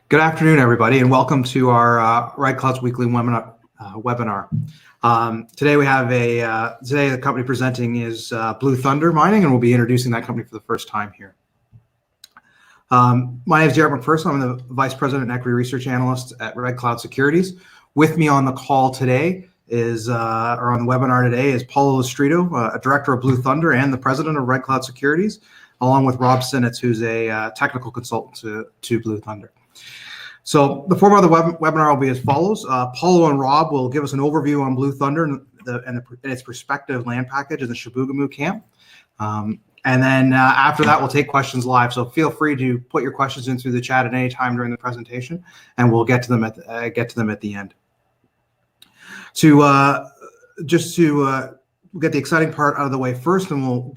Good afternoon, everybody, and welcome to our Red Cloud's weekly webinar. Today we have today the company presenting is Blue Thunder Mining, and we'll be introducing that company for the first time here. My name is Derek Macpherson. I'm the Vice President and Equity Research Analyst at Red Cloud Securities. With me on the call today or on the webinar today is Paolo Lostritto, a Director of Blue Thunder and the President of Red Cloud Securities, along with Rob Sinitz, who's a technical consultant to Blue Thunder. So the format of the webinar will be as follows. Paolo and Rob will give us an overview on Blue Thunder and its prospective land package in the Chibougamau camp. And then after that, we'll take questions live. So feel free to put your questions in through the chat at any time during the presentation, and we'll get to them at the end. Just to get the exciting part out of the way first, and we'll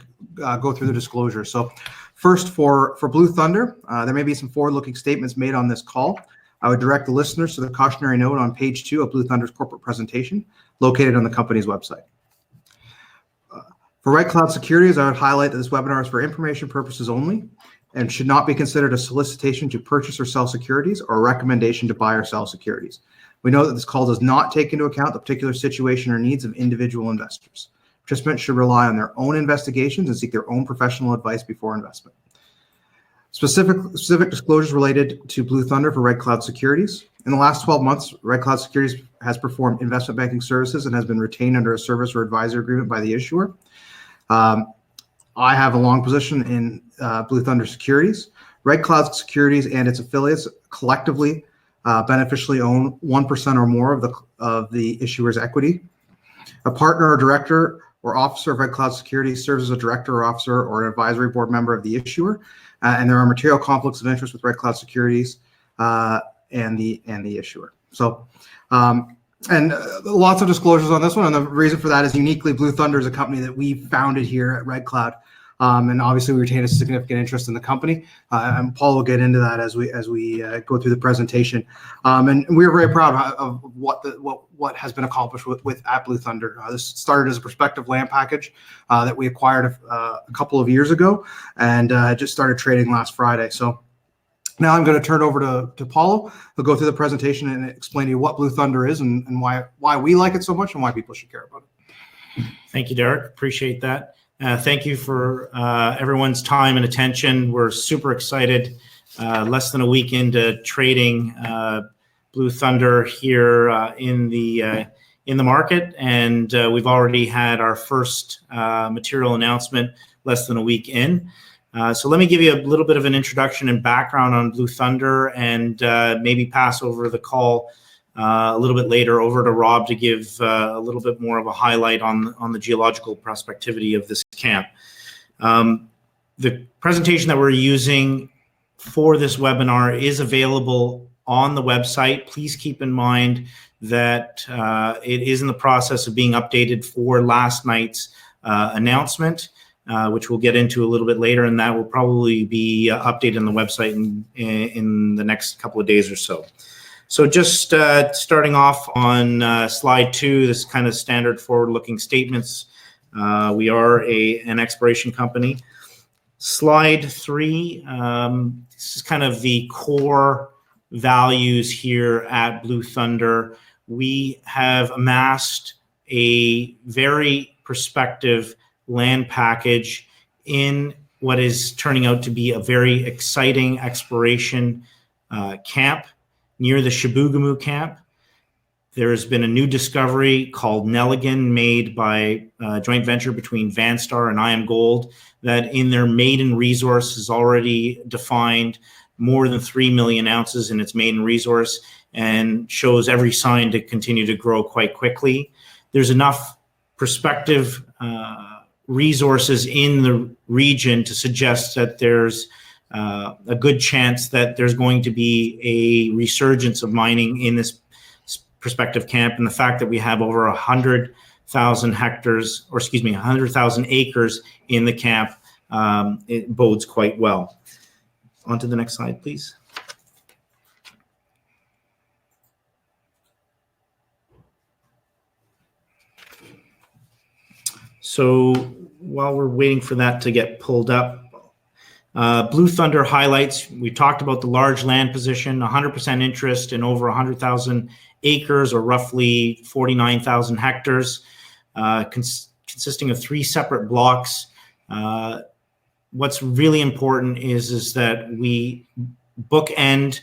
go through the disclosure. So first, for Blue Thunder, there may be some forward-looking statements made on this call. I would direct the listeners to the cautionary note on page 2 of Blue Thunder's corporate presentation, located on the company's website. For Red Cloud Securities, I would highlight that this webinar is for information purposes only and should not be considered a solicitation to purchase or sell securities or a recommendation to buy or sell securities. We know that this call does not take into account the particular situation or needs of individual investors. Participants should rely on their own investigations and seek their own professional advice before investment. Specific disclosures related to Blue Thunder for Red Cloud Securities. In the last 12 months, Red Cloud Securities has performed investment banking services and has been retained under a service or advisor agreement by the issuer. I have a long position in Blue Thunder Securities. Red Cloud Securities and its affiliates collectively beneficially own 1% or more of the issuer's equity. A partner or director or officer of Red Cloud Securities serves as a director or officer or an advisory board member of the issuer, and there are material conflicts of interest with Red Cloud Securities and the issuer. So, and lots of disclosures on this one, and the reason for that is uniquely Blue Thunder is a company that we founded here at Red Cloud, and obviously we retain a significant interest in the company, and Paul will get into that as we go through the presentation. And we're very proud of what has been accomplished with at Blue Thunder. This started as a prospective land package that we acquired a couple of years ago, and just started trading last Friday. So now I'm going to turn over to Paulo. He'll go through the presentation and explain to you what Blue Thunder is and why we like it so much and why people should care about it. Thank you, Derek. Appreciate that. Thank you for everyone's time and attention. We're super excited. Less than a week into trading Blue Thunder here in the market, and we've already had our first material announcement less than a week in. So let me give you a little bit of an introduction and background on Blue Thunder, and maybe pass over the call a little bit later over to Rob to give a little bit more of a highlight on the geological prospectivity of this camp. The presentation that we're using for this webinar is available on the website. Please keep in mind that it is in the process of being updated for last night's announcement, which we'll get into a little bit later, and that will probably be updated on the website in the next couple of days or so. So just starting off on slide 2, this kind of standard forward-looking statements. We are an exploration company. Slide 3, this is kind of the core values here at Blue Thunder. We have amassed a very prospective land package in what is turning out to be a very exciting exploration camp near the Chibougamau camp. There's been a new discovery called NELLIGAN made by a joint venture between Vanstar and IAMGOLD that in their maiden resource has already defined more than 3 million ounces in its maiden resource and shows every sign to continue to grow quite quickly. There's enough prospective resources in the region to suggest that there's a good chance that there's going to be a resurgence of mining in this prospective camp, and the fact that we have over 100,000 hectares, or excuse me, 100,000 acres in the camp, it bodes quite well. On to the next slide, please. So while we're waiting for that to get pulled up, Blue Thunder highlights, we talked about the large land position, 100% interest in over 100,000 acres, or roughly 49,000 hectares, consisting of 3 separate blocks. What's really important is that we bookend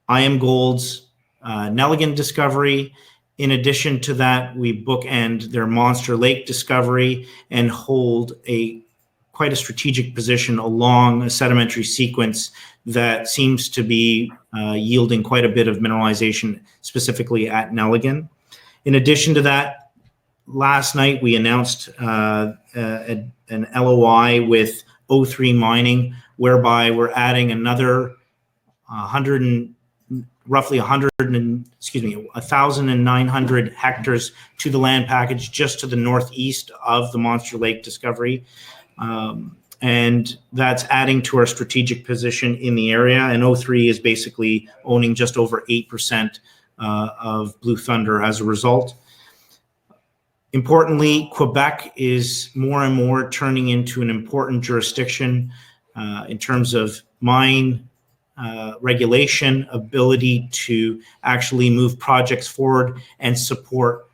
IAMGOLD's NELLIGAN discovery. In addition to that, we bookend their Monster Lake discovery and hold quite a strategic position along a sedimentary sequence that seems to be yielding quite a bit of mineralization, specifically at NELLIGAN. In addition to that, last night we announced an LOI with O3 Mining, whereby we're adding another 1,900 hectares to the land package just to the northeast of the Monster Lake discovery. And that's adding to our strategic position in the area. And O3 is basically owning just over 8% of Blue Thunder as a result. Importantly, Quebec is more and more turning into an important jurisdiction in terms of mine regulation, ability to actually move projects forward and support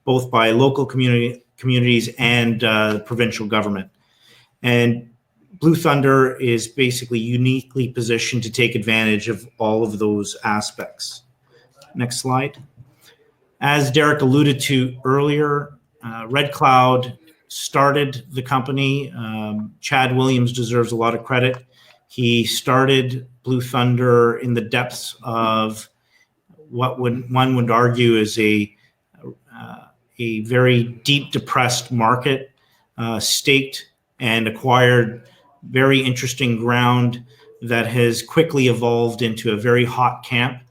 both by local communities and provincial government. And Blue Thunder is basically uniquely positioned to take advantage of all of those aspects. Next slide. As Derek alluded to earlier, Red Cloud started the company. Chad Williams deserves a lot of credit. He started Blue Thunder in the depths of what one would argue is a very deep depressed market, staked and acquired very interesting ground that has quickly evolved into a very hot camp.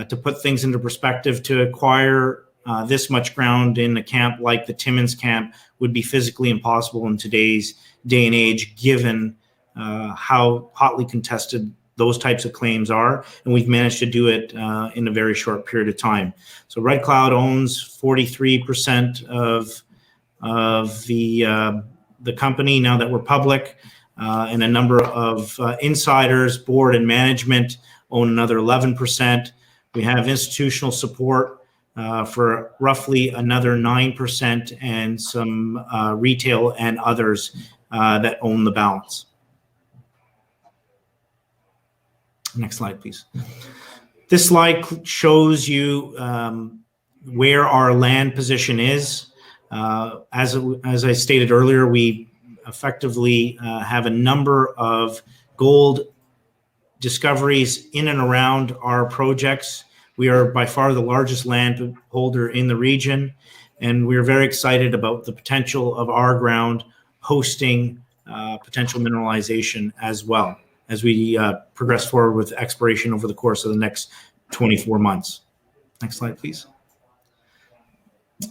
To put things into perspective, to acquire this much ground in a camp like the Timmins camp would be physically impossible in today's day and age, given how hotly contested those types of claims are, and we've managed to do it in a very short period of time. So Red Cloud owns 43% of the company now that we're public, and a number of insiders, board and management own another 11%. We have institutional support for roughly another 9%, and some retail and others that own the balance. Next slide, please. This slide shows you where our land position is. As I stated earlier, we effectively have a number of gold discoveries in and around our projects. We are by far the largest land holder in the region, and we're very excited about the potential of our ground hosting potential mineralization as well as we progress forward with exploration over the course of the next 24 months. Next slide, please.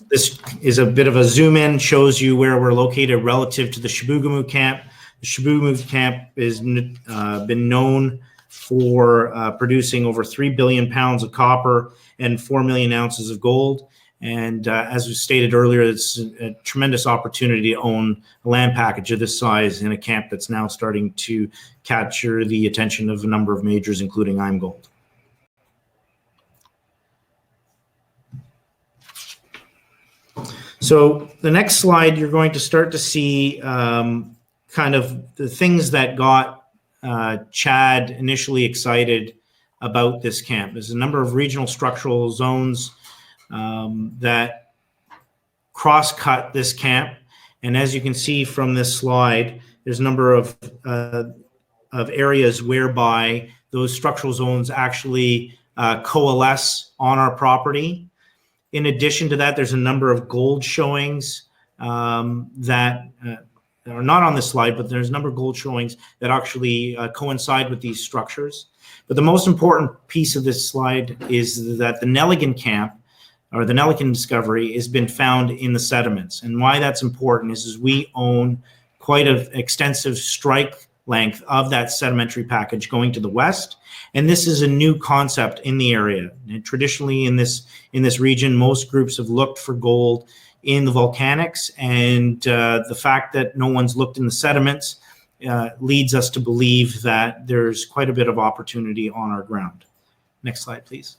This is a bit of a zoom in, shows you where we're located relative to the Chibougamau camp. The Chibougamau camp has been known for producing over 3 billion pounds of copper and 4 million ounces of gold. And as was stated earlier, it's a tremendous opportunity to own a land package of this size in a camp that's now starting to capture the attention of a number of majors, including IAMGOLD. So the next slide, you're going to start to see kind of the things that got Chad initially excited about this camp. There's a number of regional structural zones that cross-cut this camp. And as you can see from this slide, there's a number of areas whereby those structural zones actually coalesce on our property. In addition to that, there's a number of gold showings that are not on this slide, but there's a number of gold showings that actually coincide with these structures. But the most important piece of this slide is that the NELLIGAN camp, or the NELLIGAN discovery, has been found in the sediments. And why that's important is we own quite an extensive strike length of that sedimentary package going to the west. And this is a new concept in the area. And traditionally in this region, most groups have looked for gold in the volcanics, and the fact that no one's looked in the sediments leads us to believe that there's quite a bit of opportunity on our ground. Next slide, please.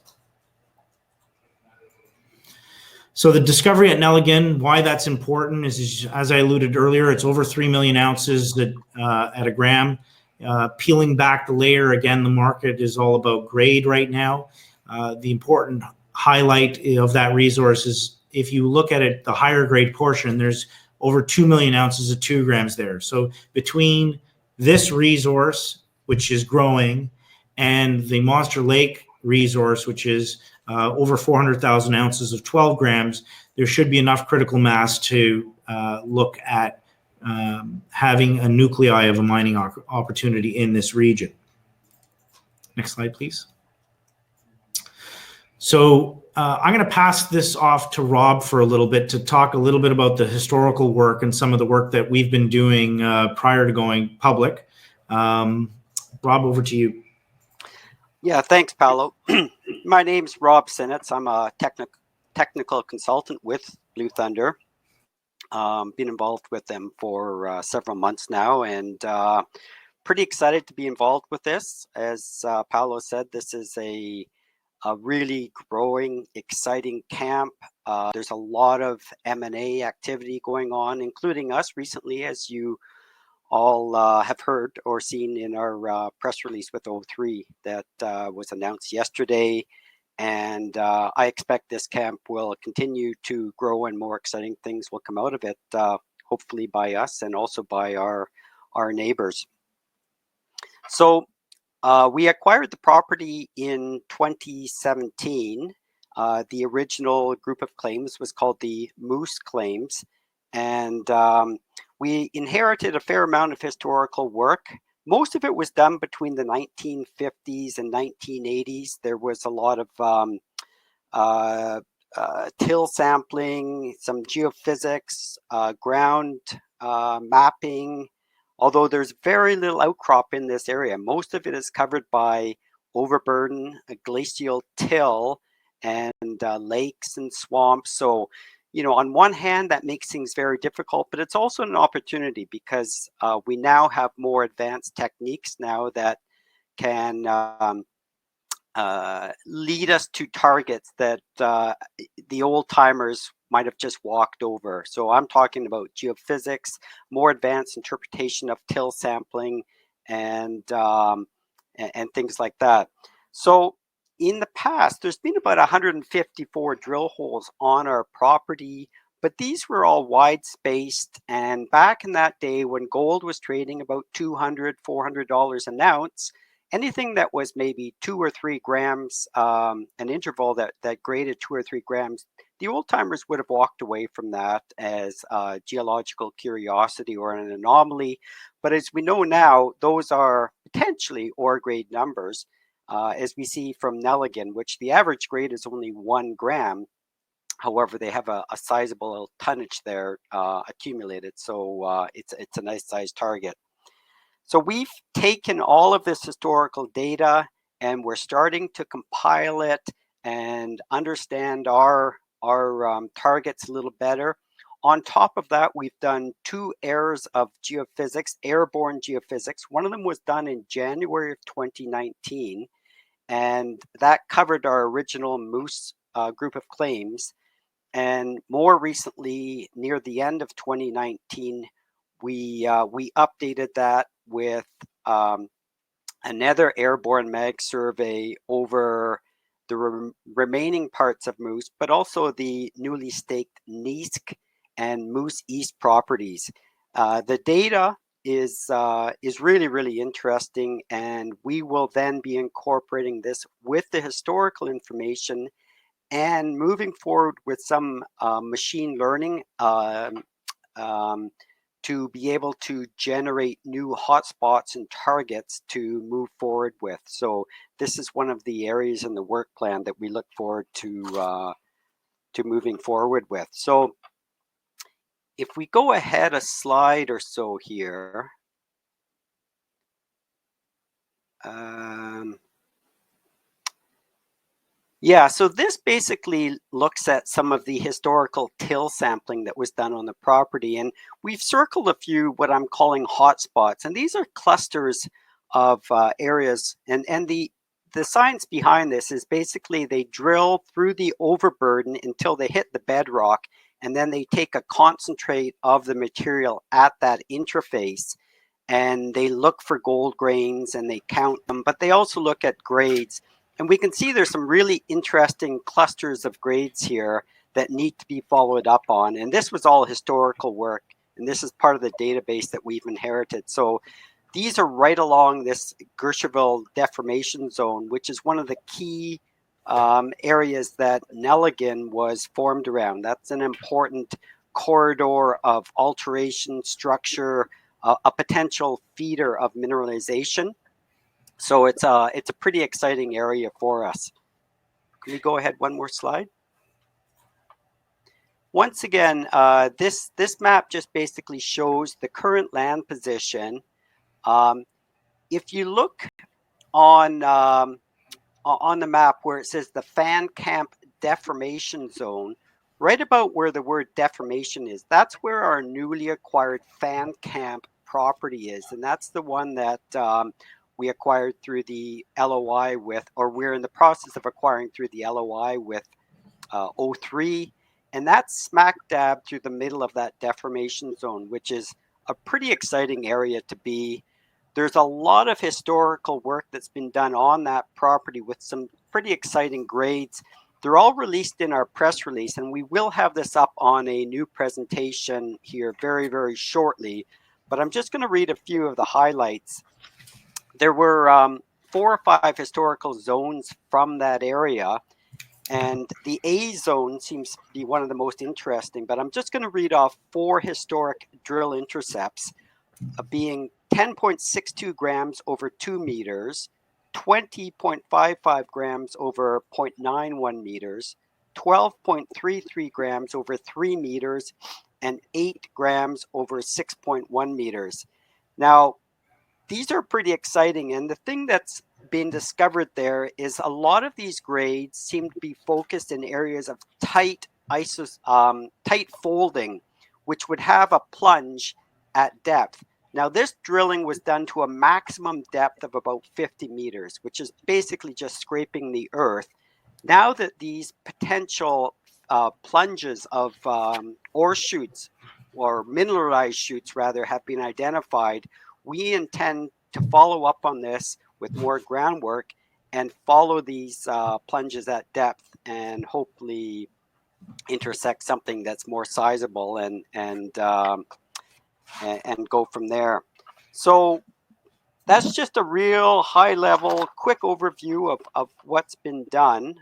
So the discovery at Nelligan, why that's important is, as I alluded earlier, it's over 3 million ounces that, at a gram. Peeling back the layer, again, the market is all about grade right now. The important highlight of that resource is if you look at it, the higher grade portion, there's over 2 million ounces of 2 grams there. So between this resource, which is growing, and the Monster Lake resource, which is over 400,000 ounces of 12 grams, there should be enough critical mass to look at having a nuclei of a mining opportunity in this region. Next slide, please. So I'm going to pass this off to Rob for a little bit to talk a little bit about the historical work and some of the work that we've been doing prior to going public. Rob, over to you. Yeah, thanks, Paolo. My name's Rob Sinnetz. I'm a technical consultant with Blue Thunder. Been involved with them for several months now, and pretty excited to be involved with this. As Paolo said, this is a really growing, exciting camp. There's a lot of M&A activity going on, including us recently, as you all have heard or seen in our press release with O3 that was announced yesterday. And I expect this camp will continue to grow and more exciting things will come out of it, hopefully by us and also by our neighbors. So we acquired the property in 2017. The original group of claims was called the Muus claims. And we inherited a fair amount of historical work. Most of it was done between the 1950s and 1980s. There was a lot of till sampling, some geophysics, ground mapping, although there's very little outcrop in this area. Most of it is covered by overburden, glacial till, and lakes and swamps. So, you know, on one hand, that makes things very difficult, but it's also an opportunity because we now have more advanced techniques now that can lead us to targets that the old timers might have just walked over. So I'm talking about geophysics, more advanced interpretation of till sampling, and things like that. So in the past, there's been about 154 drill holes on our property, but these were all wide spaced. And back in that day when gold was trading about $200, $400 an ounce, anything that was maybe 2 or 3 grams, an interval that graded 2 or 3 grams, the old timers would have walked away from that as a geological curiosity or an anomaly. But as we know now, those are potentially ore grade numbers. As we see from Nelligan, which the average grade is only 1 gram. However, they have a sizable tonnage there accumulated. So it's a nice sized target. So we've taken all of this historical data and we're starting to compile it and understand our targets a little better. On top of that, we've done 2 eras of geophysics, airborne geophysics. One of them was done in January of 2019, and that covered our original Muus group of claims. And more recently, near the end of 2019, we updated that with another airborne mag survey over the remaining parts of Muus, but also the newly staked Nisk and Muus East properties. The data is really, really interesting, and we will then be incorporating this with the historical information and moving forward with some machine learning to be able to generate new hotspots and targets to move forward with. So this is one of the areas in the work plan that we look forward to moving forward with. So if we go ahead a slide or so here, Yeah, so this basically looks at some of the historical till sampling that was done on the property. And we've circled a few what I'm calling hotspots. And these are clusters of areas. And the science behind this is basically they drill through the overburden until they hit the bedrock. And then they take a concentrate of the material at that interface. And they look for gold grains and they count them. But they also look at grades. And we can see there's some really interesting clusters of grades here that need to be followed up on. And this was all historical work. And this is part of the database that we've inherited. So these are right along this Gerscherville deformation zone, which is one of the key areas that NELLIGAN was formed around. That's an important corridor of alteration, structure, a potential feeder of mineralization. So it's a pretty exciting area for us. Can we go ahead one more slide? Once again, this map just basically shows the current land position. If you look on the map where it says the Fan Camp Deformation Zone, right about where the word deformation is, that's where our newly acquired Fan Camp property is, and that's the one that we acquired through the LOI with, or we're in the process of acquiring through the LOI with O3. And that's smack dab through the middle of that deformation zone, which is a pretty exciting area to be. There's a lot of historical work that's been done on that property with some pretty exciting grades. They're all released in our press release, and we will have this up on a new presentation here very, very shortly. But I'm just going to read a few of the highlights. There were 4 or 5 historical zones from that area, and the A zone seems to be one of the most interesting, but I'm just going to read off 4 historic drill intercepts, being 10.62 grams over 2 meters, 20.55 grams over 0.91 meters, 12.33 grams over 3 meters, and 8 grams over 6.1 meters. Now, these are pretty exciting, and the thing that's been discovered there is a lot of these grades seem to be focused in areas of tight folding, which would have a plunge at depth. Now, this drilling was done to a maximum depth of about 50 meters, which is basically just scraping the earth. Now that these potential plunges of ore shoots, or mineralized shoots rather, have been identified, we intend to follow up on this with more groundwork and follow these plunges at depth and hopefully intersect something that's more sizable and go from there. So that's just a real high level, quick overview of what's been done.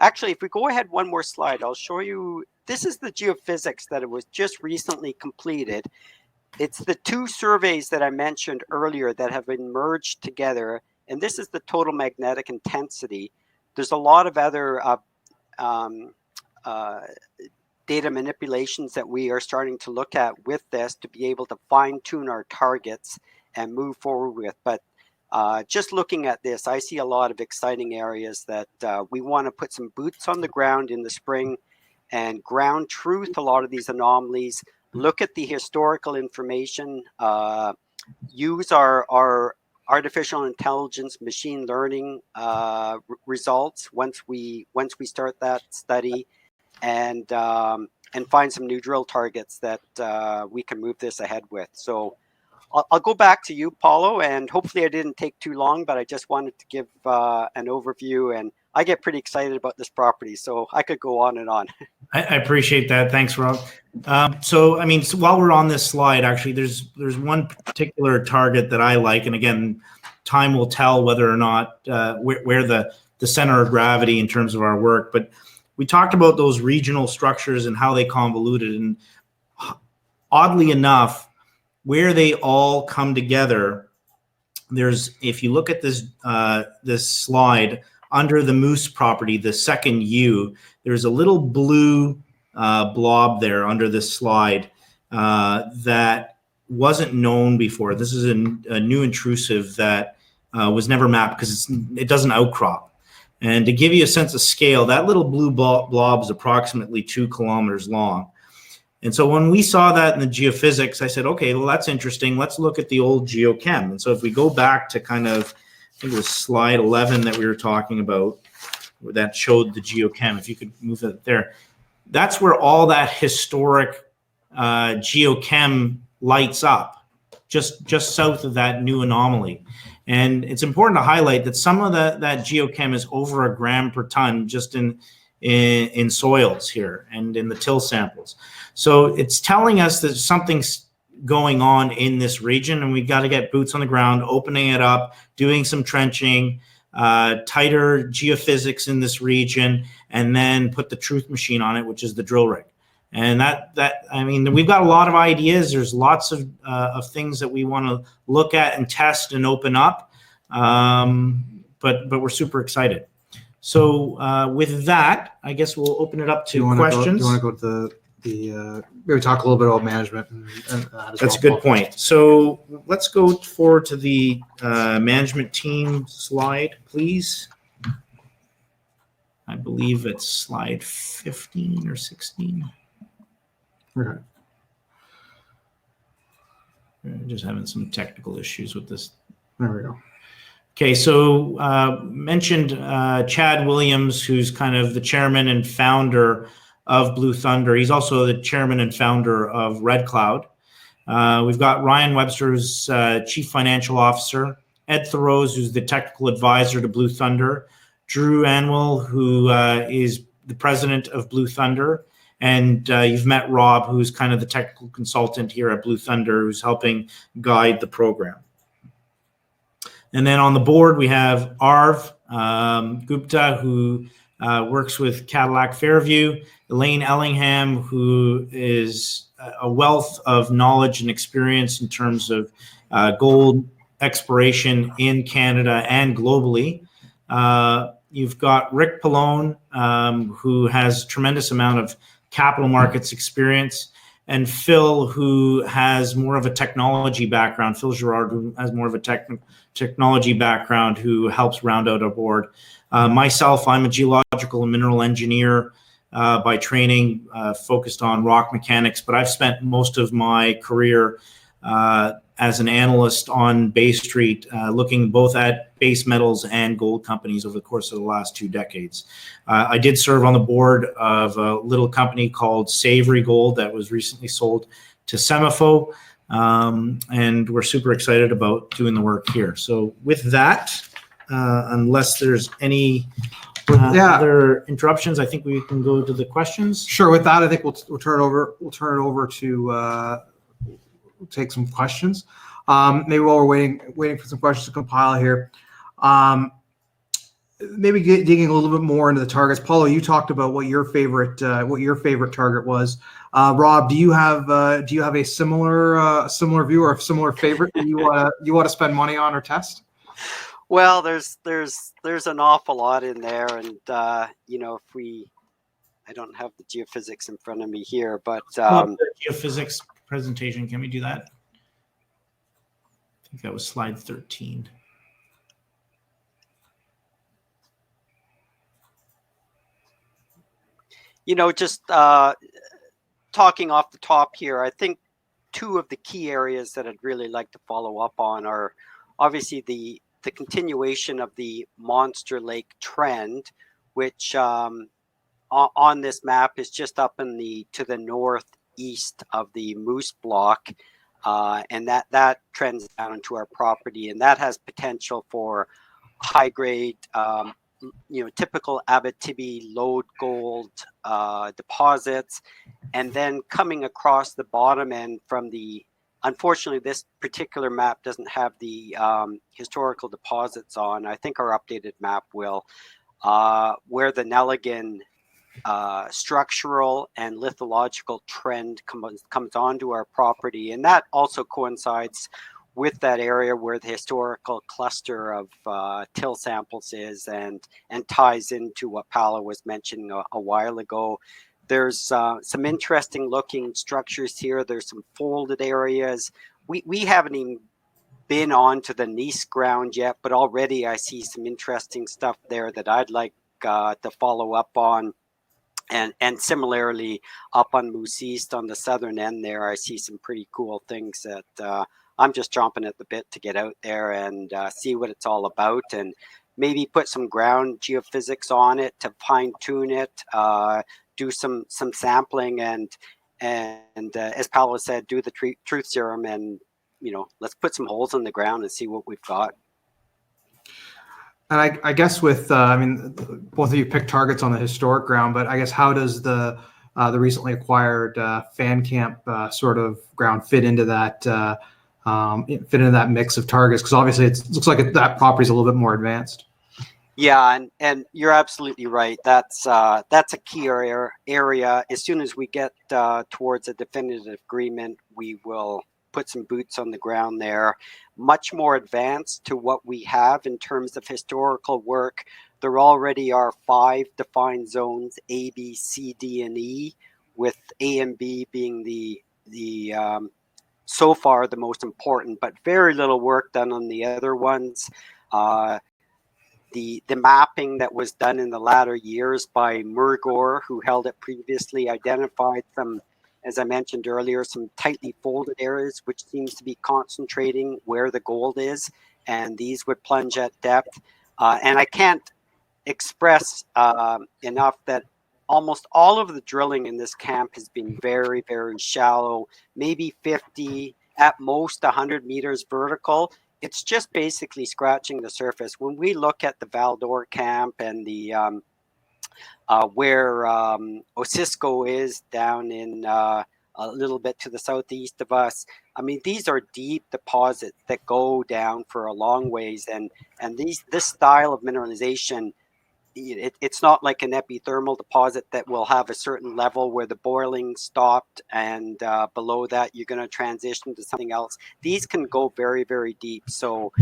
Actually, if we go ahead one more slide, I'll show you. This is the geophysics that it was just recently completed. It's the 2 surveys that I mentioned earlier that have been merged together, and this is the total magnetic intensity. There's a lot of other data manipulations that we are starting to look at with this to be able to fine-tune our targets and move forward with. But just looking at this, I see a lot of exciting areas that we want to put some boots on the ground in the spring and ground truth a lot of these anomalies. Look at the historical information, use our artificial intelligence, machine learning results once we start that study, and find some new drill targets that we can move this ahead with. So I'll go back to you, Paolo, and hopefully I didn't take too long, but I just wanted to give an overview, and I get pretty excited about this property, so I could go on and on. I appreciate that. Thanks, Rob. So while we're on this slide, actually, there's one particular target that I like, and again, time will tell whether or not where the center of gravity in terms of our work. But we talked about those regional structures and how they convoluted, and oddly enough, where they all come together, if you look at this slide, under the Muus property, the second U, there's a little blue blob there under this slide that wasn't known before. This is a new intrusive that was never mapped because it doesn't outcrop. And to give you a sense of scale, that little blue blob is approximately 2 kilometers long. And so when we saw that in the geophysics, I said, okay, well, that's interesting. Let's look at the old geochem. And so if we go back to kind of, I think it was slide 11 that we were talking about, where that showed the geochem, if you could move it there, that's where all that historic geochem lights up, just south of that new anomaly. And it's important to highlight that some of that geochem is over 1 gram per ton just in soils here and in the till samples. So it's telling us that something's going on in this region, and we've got to get boots on the ground, opening it up, doing some trenching, tighter geophysics in this region, and then put the truth machine on it, which is the drill rig. And I mean, we've got a lot of ideas. There's lots of things that we want to look at and test and open up, but we're super excited. So with that, I guess we'll open it up to questions. Do you want to go to the maybe talk a little bit about management? And That's a good point. So let's go forward to the management team slide, please. I believe it's slide 15 or 16. Okay. We're just having some technical issues with this. There we go. Okay, so mentioned Chad Williams, who's kind of the chairman and founder of Blue Thunder. He's also the chairman and founder of Red Cloud. We've got Ryan Webster, who's chief financial officer, Ed Thoreaus, who's the technical advisor to Blue Thunder, Drew Anwell, who is the president of Blue Thunder, and you've met Rob, who's kind of the technical consultant here at Blue Thunder, who's helping guide the program. And then on the board, we have Arv Gupta, who works with Cadillac Fairview, Elaine Ellingham, who is a wealth of knowledge and experience in terms of gold exploration in Canada and globally. You've got Rick Pallone, who has a tremendous amount of capital markets experience, and Phil, who has more of a technology background, Phil Girard, who has more of a technology background, who helps round out our board. Myself, I'm a geological and mineral engineer by training, focused on rock mechanics, but I've spent most of my career as an analyst on Bay Street, looking both at base metals and gold companies over the course of the last 2 decades. I did serve on the board of a little company called Savory Gold that was recently sold to Semifo, and we're super excited about doing the work here. So with that, unless there's any other interruptions, I think we can go to the questions. Sure. With that, I think we'll turn it over. We'll turn it over to take some questions. Maybe while we're waiting for some questions to compile here, maybe digging a little bit more into the targets. Paulo, you talked about what your favorite target was. Rob, do you have a similar view or a similar favorite that you want to spend money on or test? Well, there's an awful lot in there, and I don't have the geophysics in front of me here, but the geophysics presentation. Can we do that? I think that was slide 13. Just talking off the top here, I think 2 of the key areas that I'd really like to follow up on are obviously the continuation of the Monster Lake trend, which on this map is just up to the northeast of the Muus block, and that trends down into our property, and that has potential for high grade, typical Abitibi lode gold deposits, and then coming across the bottom end from unfortunately, this particular map doesn't have the historical deposits on. I think our updated map will, where the Nelligan structural and lithological trend comes onto our property, and that also coincides with that area where the historical cluster of till samples is, and ties into what Paolo was mentioning a while ago. There's some interesting looking structures here. There's some folded areas. We haven't even been onto the Nice ground yet, but already I see some interesting stuff there that I'd like to follow up on. And similarly, up on Muus East on the southern end there, I see some pretty cool things that I'm just chomping at the bit to get out there and see what it's all about, and maybe put some ground geophysics on it to fine tune it, do some sampling, and as Paolo said, do the truth serum, and let's put some holes in the ground and see what we've got. And I guess with, I mean, both of you picked targets on the historic ground, but I guess how does the recently acquired fan camp sort of ground fit into that mix of targets? Because obviously it looks like that property is a little bit more advanced. Yeah, and you're absolutely right. That's a key area. As soon as we get towards a definitive agreement, we will put some boots on the ground there. Much more advanced to what we have in terms of historical work. There already are 5 defined zones, A, B, C, D, and E, with A and B being the so far the most important, but very little work done on the other ones. The mapping that was done in the latter years by Murgor, who held it previously, identified some, as I mentioned earlier, some tightly folded areas, which seems to be concentrating where the gold is, and these would plunge at depth. And I can't express enough that almost all of the drilling in this camp has been very, very shallow, maybe 50, at most 100 meters vertical. It's just basically scratching the surface. When we look at the Val-d'Or camp and the where Osisco is down in a little bit to the southeast of us, I mean, these are deep deposits that go down for a long ways, and this style of mineralization, it's not like an epithermal deposit that will have a certain level where the boiling stopped, and below that you're going to transition to something else. These can go very, very deep. So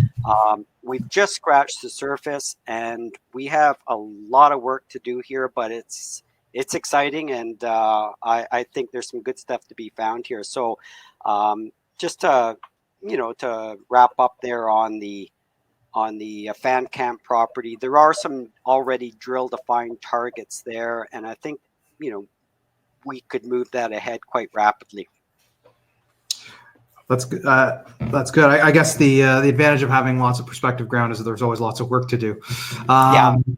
we've just scratched the surface, and we have a lot of work to do here, but it's exciting, and I think there's some good stuff to be found here. So just to wrap up there on the fan camp property, there are some already drill defined targets there, and I think we could move that ahead quite rapidly. That's good. That's good. I guess the advantage of having lots of prospective ground is that there's always lots of work to do,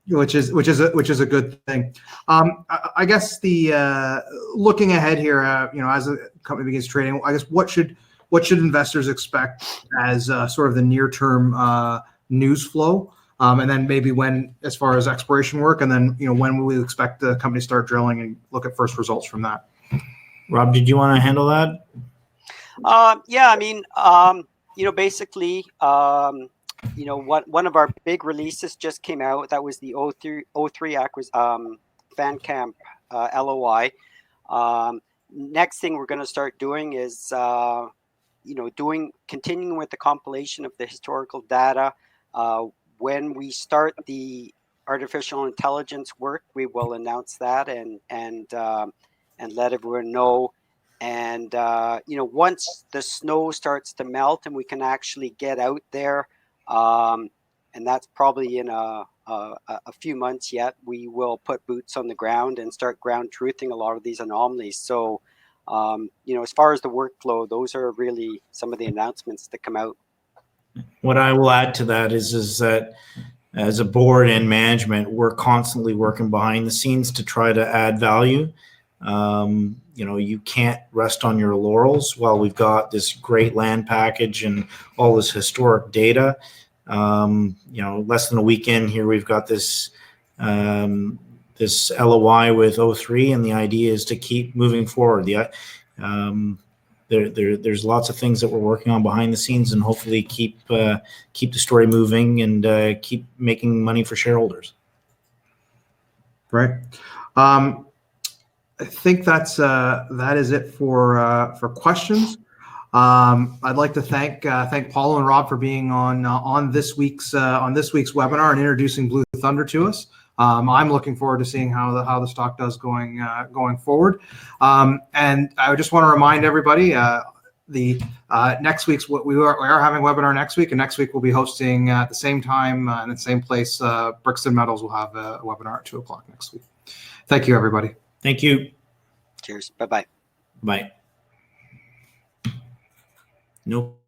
which is a good thing. I guess looking ahead here, as the company begins trading, I guess what should investors expect as sort of the near term news flow, and then maybe when, as far as exploration work, and then when will we expect the company to start drilling and look at first results from that? Rob, did you want to handle that? Yeah, I mean, basically, one of our big releases just came out. That was the 03 fan camp LOI. Next thing we're going to start doing is continuing with the compilation of the historical data. When we start the artificial intelligence work, we will announce that and let everyone know. And once the snow starts to melt and we can actually get out there, and that's probably in a few months yet, we will put boots on the ground and start ground truthing a lot of these anomalies. So as far as the workflow, those are really some of the announcements that come out. What I will add to that is that as a board and management, we're constantly working behind the scenes to try to add value. You can't rest on your laurels while we've got this great land package and all this historic data. Less than a week in here, we've got this LOI with 03, and the idea is to keep moving forward. There's lots of things that we're working on behind the scenes, and hopefully keep the story moving and keep making money for shareholders. Right. I think that is it for questions. I'd like to thank Paolo and Rob for being on this week's webinar and introducing Blue Thunder to us. I'm looking forward to seeing how the stock does going forward. And I just want to remind everybody, the next week's we are having a webinar next week, and next week we'll be hosting at the same time in the same place. Brixton Metals will have a webinar at 2:00 next week. Thank you, everybody. Thank you. Cheers. Bye-bye. Bye. Nope.